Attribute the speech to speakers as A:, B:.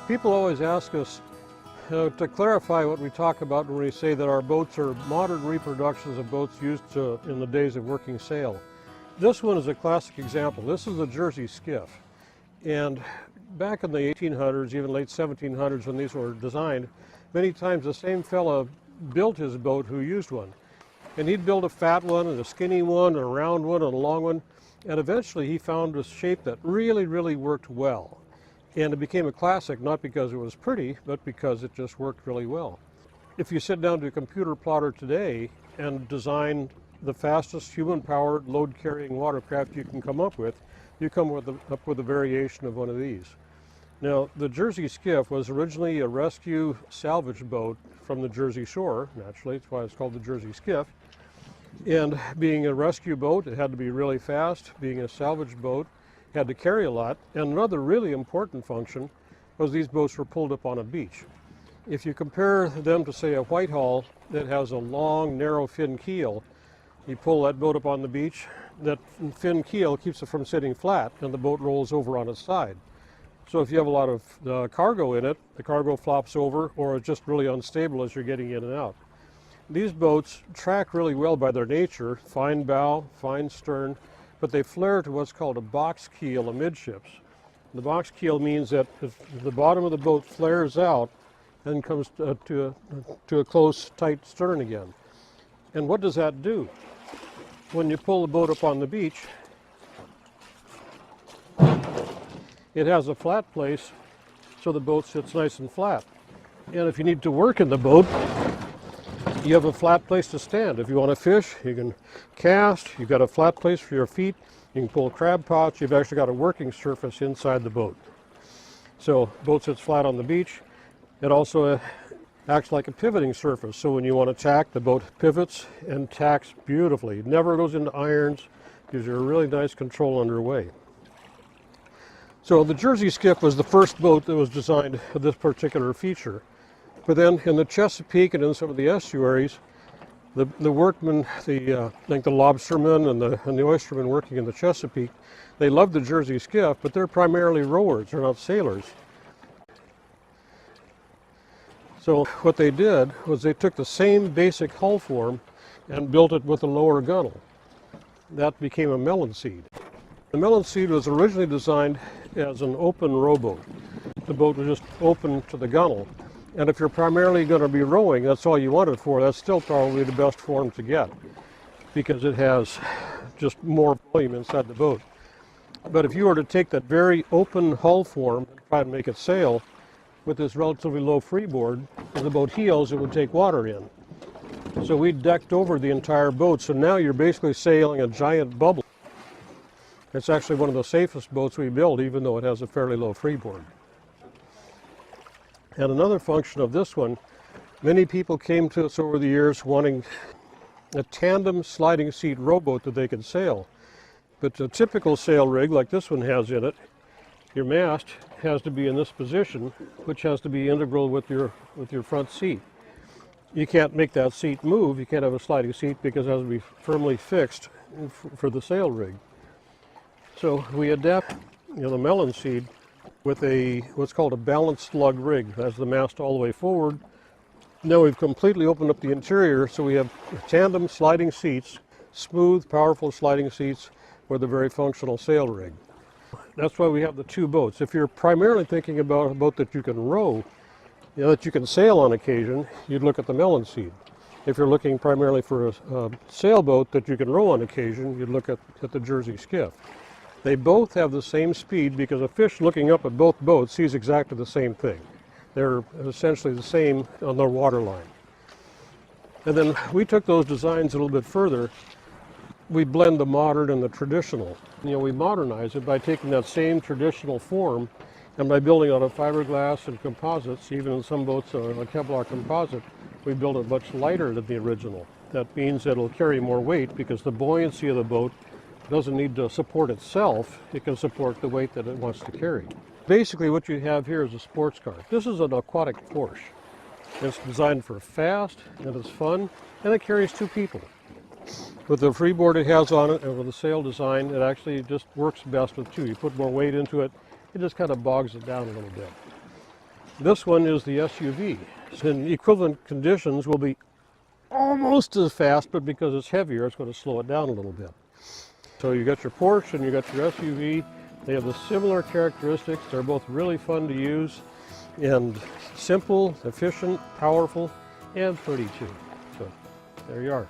A: People always ask us to clarify what we talk about when we say that our boats are modern reproductions of boats used in the days of working sail. This one is a classic example. This is the Jersey Skiff. And back in the 1800s, even late 1700s when these were designed, many times the same fella built his boat who used one. And he'd build a fat one and a skinny one and a round one and a long one. And eventually he found a shape that really, really worked well. And it became a classic, not because it was pretty, but because it just worked really well. If you sit down to a computer plotter today and design the fastest human-powered load-carrying watercraft you can come up with, you come up with a variation of one of these. Now, the Jersey Skiff was originally a rescue salvage boat from the Jersey Shore, naturally, that's why it's called the Jersey Skiff. And being a rescue boat, it had to be really fast. Being a salvage boat, it had to carry a lot. And another really important function was these boats were pulled up on a beach. If you compare them to, say, a Whitehall that has a long, narrow fin keel, you pull that boat up on the beach, that fin keel keeps it from sitting flat, and the boat rolls over on its side. So if you have a lot of cargo in it, the cargo flops over, or it's just really unstable as you're getting in and out. These boats track really well by their nature, fine bow, fine stern, but they flare to what's called a box keel amidships. The box keel means that if the bottom of the boat flares out and comes to a close, tight stern again. And what does that do? When you pull the boat up on the beach, it has a flat place so the boat sits nice and flat. And if you need to work in the boat, you have a flat place to stand. If you want to fish, you can cast, you've got a flat place for your feet, you can pull crab pots, you've actually got a working surface inside the boat. So boat sits flat on the beach. It also acts like a pivoting surface, so when you want to tack, the boat pivots and tacks beautifully. It never goes into irons, gives you a really nice control underway. So the Jersey Skiff was the first boat that was designed for this particular feature. But then in the Chesapeake and in some of the estuaries, the workmen, like the lobstermen and the oystermen working in the Chesapeake, they love the Jersey Skiff, but they're primarily rowers, they're not sailors. So what they did was they took the same basic hull form and built it with a lower gunnel. That became a Melonseed. The Melonseed was originally designed as an open rowboat. The boat was just open to the gunnel. And if you're primarily going to be rowing, that's all you want it for, that's still probably the best form to get because it has just more volume inside the boat. But if you were to take that very open hull form and try and make it sail with this relatively low freeboard, as the boat heels, it would take water in. So we decked over the entire boat, so now you're basically sailing a giant bubble. It's actually one of the safest boats we build, even though it has a fairly low freeboard. And another function of this one, many people came to us over the years wanting a tandem sliding seat rowboat that they could sail. But a typical sail rig like this one has in it, your mast has to be in this position, which has to be integral with your front seat. You can't make that seat move, you can't have a sliding seat because it has to be firmly fixed for the sail rig. So we adapt the Melonseed with what's called a balanced lug rig. That has the mast all the way forward. Now we've completely opened up the interior, so we have tandem sliding seats, smooth, powerful sliding seats with a very functional sail rig. That's why we have the two boats. If you're primarily thinking about a boat that you can row, that you can sail on occasion, you'd look at the Melonseed. If you're looking primarily for a sailboat that you can row on occasion, you'd look at the Jersey Skiff. They both have the same speed because a fish looking up at both boats sees exactly the same thing. They're essentially the same on their water line. And then we took those designs a little bit further. We blend the modern and the traditional. We modernize it by taking that same traditional form and by building out of fiberglass and composites. Even in some boats, a Kevlar composite, we build it much lighter than the original. That means that it'll carry more weight because the buoyancy of the boat doesn't need to support itself, it can support the weight that it wants to carry. Basically what you have here is a sports car. This is an aquatic Porsche. It's designed for fast and it's fun and it carries two people. With the freeboard it has on it and with the sail design, it actually just works best with two. You put more weight into it, it just kind of bogs it down a little bit. This one is the SUV. In equivalent conditions will be almost as fast, but because it's heavier, it's going to slow it down a little bit. So you got your Porsche and you got your SUV. They have the similar characteristics. They're both really fun to use and simple, efficient, powerful, and pretty too. So there you are.